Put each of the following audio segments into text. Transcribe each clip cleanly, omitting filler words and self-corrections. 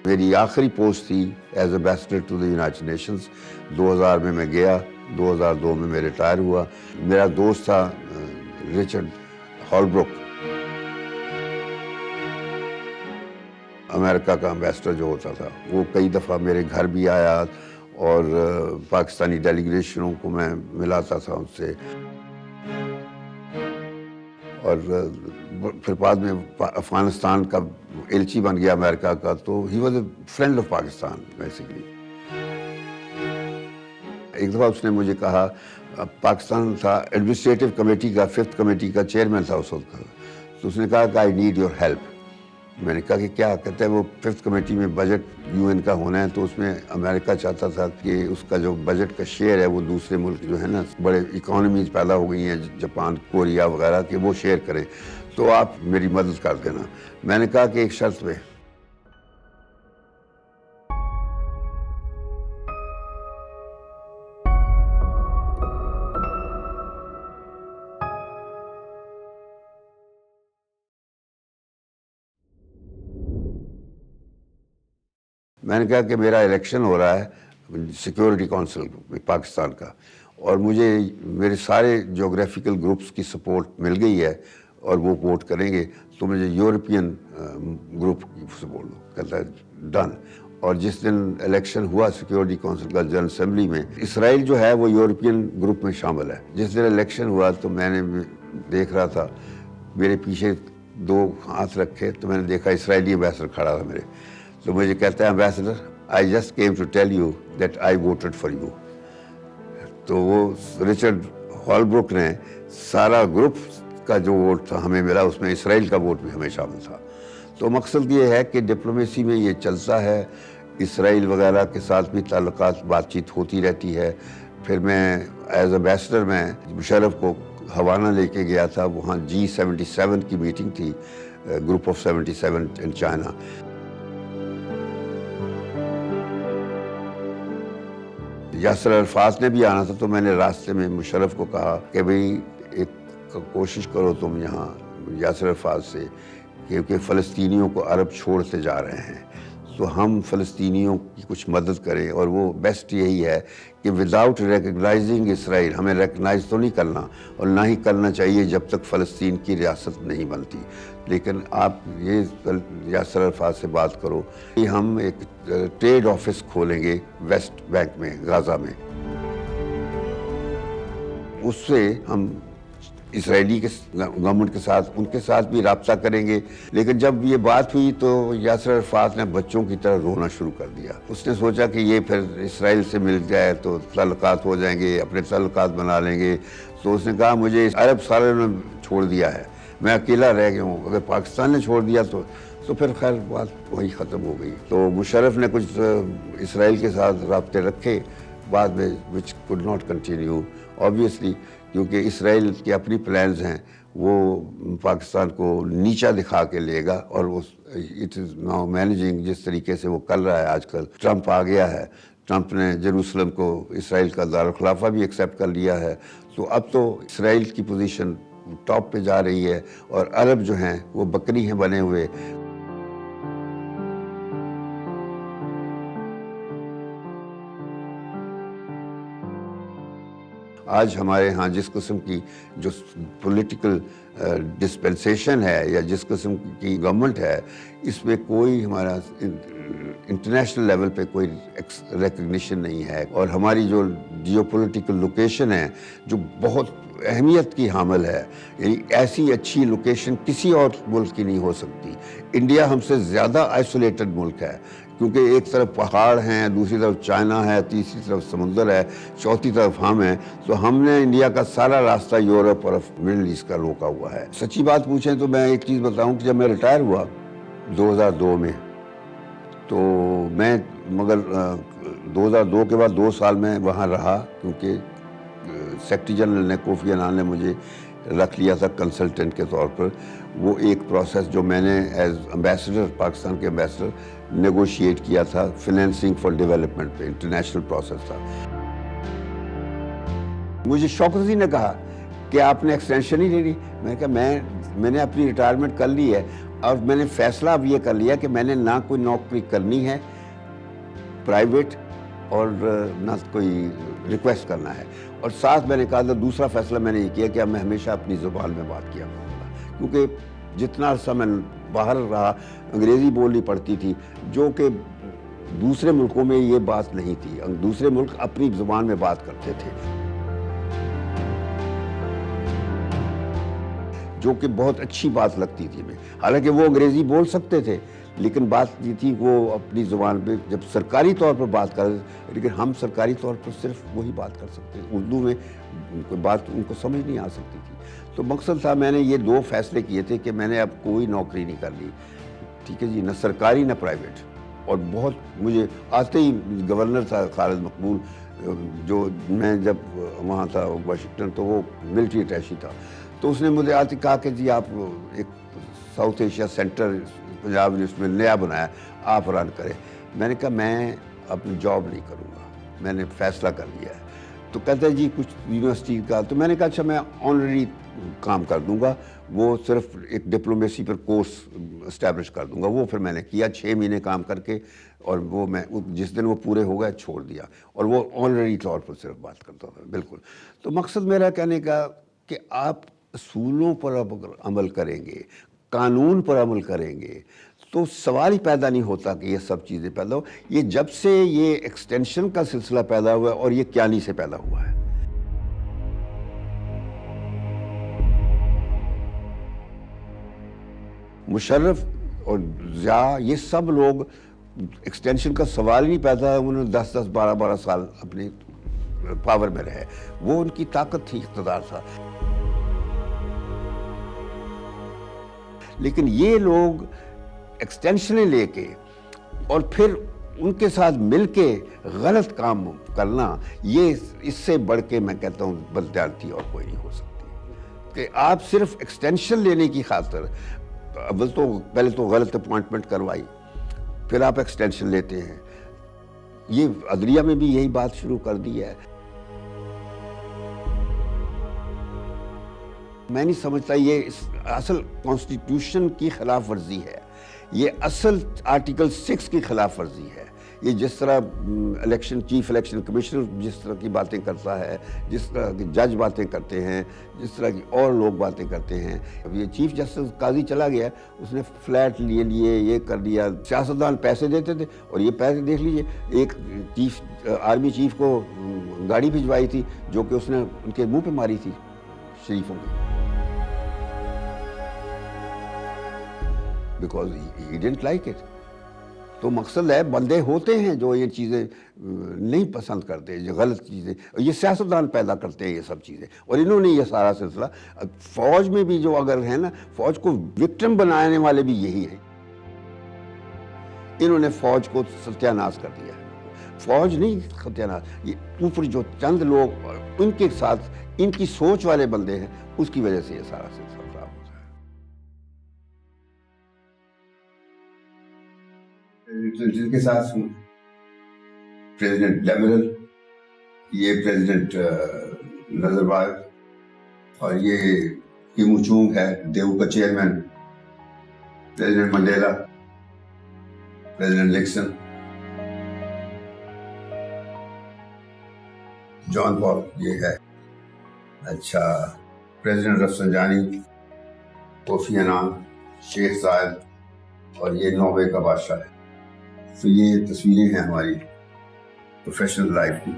میری آخری پوسٹ تھی as ambassador to the United Nations. 2000 میں گیا, 2002 میں میں ریٹائر ہوا. میرا دوست تھا رچرڈ ہالبروک, امریکہ کا امبیسڈر جو ہوتا تھا, وہ کئی دفعہ میرے گھر بھی آیا اور پاکستانی ڈیلیگیشنوں کو میں ملاتا تھا ان سے. اور پھر بعد میں افغانستان کا ایلچی بن گیا امریکہ کا, تو he was a friend of Pakistan basically. ایک دفعہ اس نے مجھے کہا, پاکستان تھا ایڈمنسٹریٹو کمیٹی کا, 5th کمیٹی کا چیئرمین تھا اس وقت, تو اس نے کہا کہ آئی نیڈ یور ہیلپ. میں نے کہا کہ کیا کہتے ہیں, وہ 5th کمیٹی میں بجٹ یو این کا ہونا ہے, تو اس میں امریکہ چاہتا تھا کہ اس کا جو بجٹ کا شیئر ہے وہ دوسرے ملک جو ہے نا, بڑے اکانومیز پیدا ہو گئی ہیں جاپان, کوریا وغیرہ, کہ وہ شیئر کریں, تو آپ میری مدد کر دینا. میں نے کہا کہ ایک شرط پہ. میں نے کہا کہ میرا الیکشن ہو رہا ہے سیکیورٹی کونسل پاکستان کا, اور مجھے میرے سارے جغرافیکل گروپس کی سپورٹ مل گئی ہے اور وہ ووٹ کریں گے, تو مجھے یورپین گروپ کی سپورٹ دو. کہتا ہے ڈن. اور جس دن الیکشن ہوا سیکیورٹی کونسل کا جنرل اسمبلی میں, اسرائیل جو ہے وہ یورپین گروپ میں شامل ہے. جس دن الیکشن ہوا تو میں نے دیکھ رہا تھا, میرے پیچھے 2 ہاتھ رکھے, تو میں نے دیکھا اسرائیلی امبیسڈر کھڑا تھا میرے. تو مجھے کہتا ہے, ambassador I just came to tell you that I voted for you. تو وہ رچرڈ ہالبروک نے سارا گروپ کا جو ووٹ تھا ہمیں ملا, اس میں اسرائیل کا ووٹ بھی ہمیں شامل تھا. تو مقصد یہ ہے کہ ڈپلومیسی میں یہ چلتا ہے, اسرائیل وغیرہ کے ساتھ بھی تعلقات, بات چیت ہوتی رہتی ہے. پھر میں ایز ایمبیسڈر میں مشرف کو ہوانہ لے کے گیا تھا, وہاں G77 کی میٹنگ تھی, group of 77 in China. Yasir Arafat نے بھی آنا تھا, تو میں نے راستے میں مشرف کو کہا کہ بھئی ایک کوشش کرو تم یہاں یاسر عرفات سے, کیونکہ فلسطینیوں کو عرب چھوڑتے جا رہے ہیں, تو ہم فلسطینیوں کی کچھ مدد کریں. اور وہ بیسٹ یہی ہے کہ وداؤٹ ریکگنائزنگ اسرائیل, ہمیں ریکگنائز تو نہیں کرنا, اور نہ ہی کرنا چاہیے جب تک فلسطین کی ریاست نہیں بنتی. لیکن آپ یہ یاسر عرفات سے بات کرو کہ ہم ایک ٹریڈ آفس کھولیں گے ویسٹ بینک میں, غازہ میں, اس سے ہم اسرائیلی کے گورنمنٹ کے ساتھ, ان کے ساتھ بھی رابطہ کریں گے. لیکن جب یہ بات ہوئی تو یاسر عرفات نے بچوں کی طرح رونا شروع کر دیا. اس نے سوچا کہ یہ پھر اسرائیل سے مل جائے تو تعلقات ہو جائیں گے, اپنے تعلقات بنا لیں گے. تو اس نے کہا مجھے عرب سارے نے چھوڑ دیا ہے, میں اکیلا رہ گیا ہوں, اگر پاکستان نے چھوڑ دیا تو پھر خیر بات وہی ختم ہو گئی. تو مشرف نے کچھ اسرائیل کے ساتھ رابطے رکھے بعد میں, which could not continue obviously, کیونکہ اسرائیل کے اپنی پلانز ہیں, وہ پاکستان کو نیچا دکھا کے لے گا. اور وہ اٹ از ناؤ مینیجنگ جس طریقے سے وہ کر رہا ہے. آج کل ٹرمپ آ گیا ہے, ٹرمپ نے جیروسلم کو اسرائیل کا دارالخلافہ بھی ایکسیپٹ کر لیا ہے. تو اب تو اسرائیل کی پوزیشن ٹاپ پہ جا رہی ہے, اور عرب جو ہیں وہ بکری ہیں بنے ہوئے. آج ہمارے ہاں جس قسم کی جو پولیٹیکل ڈسپنسیشن ہے, یا جس قسم کی گورنمنٹ ہے, اس میں کوئی ہمارا انٹرنیشنل لیول پہ کوئی ریکگنیشن نہیں ہے. اور ہماری جو جیو پولیٹیکل لوکیشن ہے جو بہت اہمیت کی حامل ہے, یعنی ایسی اچھی لوکیشن کسی اور ملک کی نہیں ہو سکتی. انڈیا ہم سے زیادہ آئسولیٹڈ ملک ہے, کیونکہ ایک طرف پہاڑ ہیں, دوسری طرف چائنا ہے, تیسری طرف سمندر ہے, چوتھی طرف ہم ہیں. تو ہم نے انڈیا کا سارا راستہ یورپ اور مڈل ایسٹ کا روکا ہوا ہے. سچی بات پوچھیں تو میں ایک چیز بتاؤں کہ جب میں ریٹائر ہوا 2002 میں, تو میں مگر 2002 کے بعد 2 سال میں وہاں رہا, کیونکہ سیکرٹری جنرل نے, کوفی عنان نے مجھے رکھ لیا تھا کنسلٹنٹ کے طور پر. وہ ایک پروسیس جو میں نے ایز امبیسڈر, پاکستان کے امبیسڈر, نیگوشیٹ کیا تھا فنانسنگ فار ڈیولپمنٹ پہ, انٹرنیشنل پروسیس تھا. مجھے شوکت جی نے کہا کہ آپ نے ایکسٹینشن ہی لے لی. میں نے کہا میں نے اپنی ریٹائرمنٹ کر لی ہے, اور میں نے فیصلہ اب یہ کر لیا کہ میں نے نہ کوئی نوکری کرنی ہے پرائیویٹ اور نہ کوئی ریکویسٹ کرنا ہے. اور ساتھ میں نے کہا تھا دوسرا فیصلہ میں نے یہ کیا کہ اب میں ہمیشہ اپنی زبان میں بات کیا کروں گا, کیونکہ جتنا عرصہ میں باہر رہا انگریزی بولنی پڑتی تھی, جو کہ دوسرے ملکوں میں یہ بات نہیں تھی. دوسرے ملک اپنی زبان میں بات کرتے تھے, جو کہ بہت اچھی بات لگتی تھی ہمیں. حالانکہ وہ انگریزی بول سکتے تھے, لیکن بات یہ تھی وہ اپنی زبان پہ جب سرکاری طور پر بات کر, لیکن ہم سرکاری طور پر صرف وہی بات کر سکتے ہیں, اردو میں کوئی بات ان کو سمجھ نہیں آ سکتی تھی. تو مقصد تھا, میں نے یہ 2 فیصلے کیے تھے کہ میں نے اب کوئی نوکری نہیں کرنی, ٹھیک ہے جی, نہ سرکاری نہ پرائیویٹ. اور بہت مجھے آتے ہی گورنر تھا خالد مقبول, جو میں جب وہاں تھا واشنگٹن تو وہ ملٹری اٹیچی تھا, تو اس نے مجھے آتے کہا کہ جی آپ ایک south Asia centre Punjab university میں نیا بنایا, آپ رن کریں. میں نے کہا میں اپنی جاب نہیں کروں گا, میں نے فیصلہ کر لیا ہے. تو کہتا ہے جی کچھ یونیورسٹی کا, تو میں نے کہا اچھا میں آنرری کام کر دوں گا, وہ صرف ایک ڈپلومیسی پر کورس اسٹیبلش کر دوں گا. وہ پھر میں نے کیا 6 مہینے کام کر کے, اور وہ میں جس دن وہ پورے ہو گئے چھوڑ دیا, اور وہ آنرری طور پر صرف بات کرتا تھا. بالکل. تو مقصد میرا کہنے کا کہ آپ اصولوں پر عمل کریں گے, قانون پر عمل کریں گے, تو سوال ہی پیدا نہیں ہوتا کہ یہ سب چیزیں پیدا ہو. یہ جب سے یہ ایکسٹینشن کا سلسلہ پیدا ہوا ہے, اور یہ کیانی سے پیدا ہوا ہے. مشرف اور ضیاء یہ سب لوگ ایکسٹینشن کا سوال ہی نہیں پیدا ہے, انہوں نے 10 12 سال اپنے پاور میں رہے, وہ ان کی طاقت تھی, اقتدار تھا. لیکن یہ لوگ ایکسٹینشنیں لے کے اور پھر ان کے ساتھ مل کے غلط کام کرنا, یہ اس سے بڑھ کے میں کہتا ہوں بدتیارتی اور کوئی نہیں ہو سکتی. کہ آپ صرف ایکسٹینشن لینے کی خاطر اول تو پہلے تو غلط اپوائنٹمنٹ کروائی, پھر آپ ایکسٹینشن لیتے ہیں. یہ عدلیہ میں بھی یہی بات شروع کر دی ہے. میں نہیں سمجھتا یہ اصل کانسٹیٹیوشن کی خلاف ورزی ہے, یہ اصل آرٹیکل 6 کی خلاف ورزی ہے. یہ جس طرح چیف الیکشن کمیشنر جس طرح کی باتیں کرتا ہے, جس طرح کی جج باتیں کرتے ہیں, جس طرح کی اور لوگ باتیں کرتے ہیں. اب یہ چیف جسٹس قاضی چلا گیا, اس نے فلیٹ لیے, یہ کر لیا. سیاستدان پیسے دیتے تھے, اور یہ پیسے دیکھ لیجئے, ایک آرمی چیف کو گاڑی بھجوائی تھی جو کہ اس نے ان کے منہ پہ ماری تھی شریفوں کی, because he didn't like it. تو مقصد ہے بندے ہوتے ہیں جو یہ چیزیں نہیں پسند کرتے, یہ غلط چیزیں, یہ سیاستدان پیدا کرتے ہیں یہ سب چیزیں. اور انہوں نے یہ سارا سلسلہ فوج میں بھی جو اگر ہے نا, فوج کو وکٹم بنانے والے بھی یہی ہیں. انہوں نے فوج کو ستیہ ناش کر دیا ہے. فوج نہیں ستیہ ناش, یہ اوپر جو چند لوگ ان کے ساتھ ان کی سوچ والے بندے ہیں, اس کی وجہ سے یہ سارا سلسلہ خراب ہوتا ہے. جن کے ساتھ ہوں پریزیڈنٹ لیبرل, یہ پریزیڈنٹ نظربائیو, اور یہ کیم چونگ ہے دیو کا chairman, president Mandela, president Nixon, John Paul یہ ہے. اچھا, president Rafsanjani, Kofi Annan, Sheikh Zayed, اور یہ نوے کا بادشاہ ہے. تو یہ تصویریں ہیں ہماری پروفیشنل لائف کی.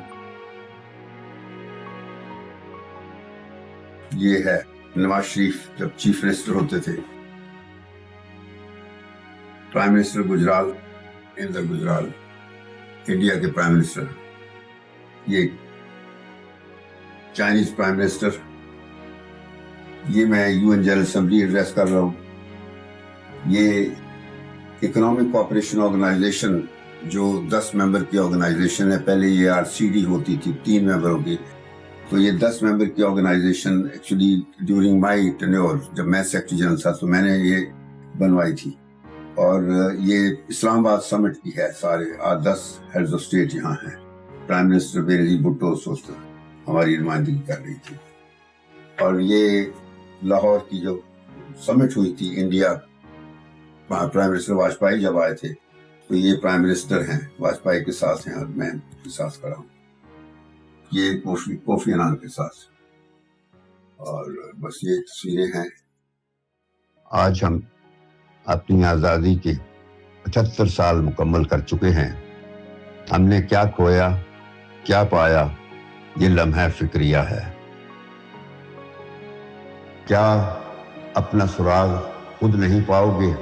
یہ ہے نواز شریف جب چیف منسٹر ہوتے تھے, پرائم منسٹر گجرال, اندر گجرال, انڈیا کے پرائم منسٹر. یہ چائنیز پرائم منسٹر. یہ میں UN جنرل اسمبلی ایڈریس کر رہا ہوں. یہ اکنامک کوآپریشن آرگنائزیشن جو 10 ممبر کی آرگنائزیشن ہے, پہلے یہ RCD ہوتی تھی 3 ممبروں کی. تو یہ 10 ممبر کی organization actually during my tenure جب میں سیکرٹری جنرل تھا تو میں نے یہ بنوائی تھی. اور یہ اسلام آباد سمٹ کی ہے, سارے 10 ہیڈز آف اسٹیٹ یہاں ہیں. پرائم منسٹر بینظیر بھٹو ہماری نمائندگی کر رہی تھی. اور یہ لاہور کی جو سمٹ ہوئی تھی انڈیا پرائم منسٹر واجپئی جب آئے تھے تو یہ پرائم منسٹر ہیں، واجپئی کے ساتھ ہیں اور میں ان کے ساتھ کھڑا ہوں، یہ کوفی عنان کے ساتھ، اور بس یہ تصویریں ہیں۔ آج ہم اپنی آزادی کے 75 سال مکمل کر چکے ہیں۔ ہم نے کیا کھویا، کیا پایا، یہ لمحہ فکریہ ہے۔ کیا اپنا سراغ خود نہیں پاؤ گے؟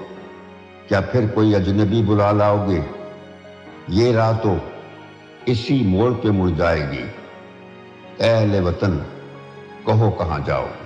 کیا پھر کوئی اجنبی بلا لاؤ گے؟ یہ راہ تو اسی موڑ پہ مڑ جائے گی۔ اے اہل وطن، کہو کہاں جاؤ گے؟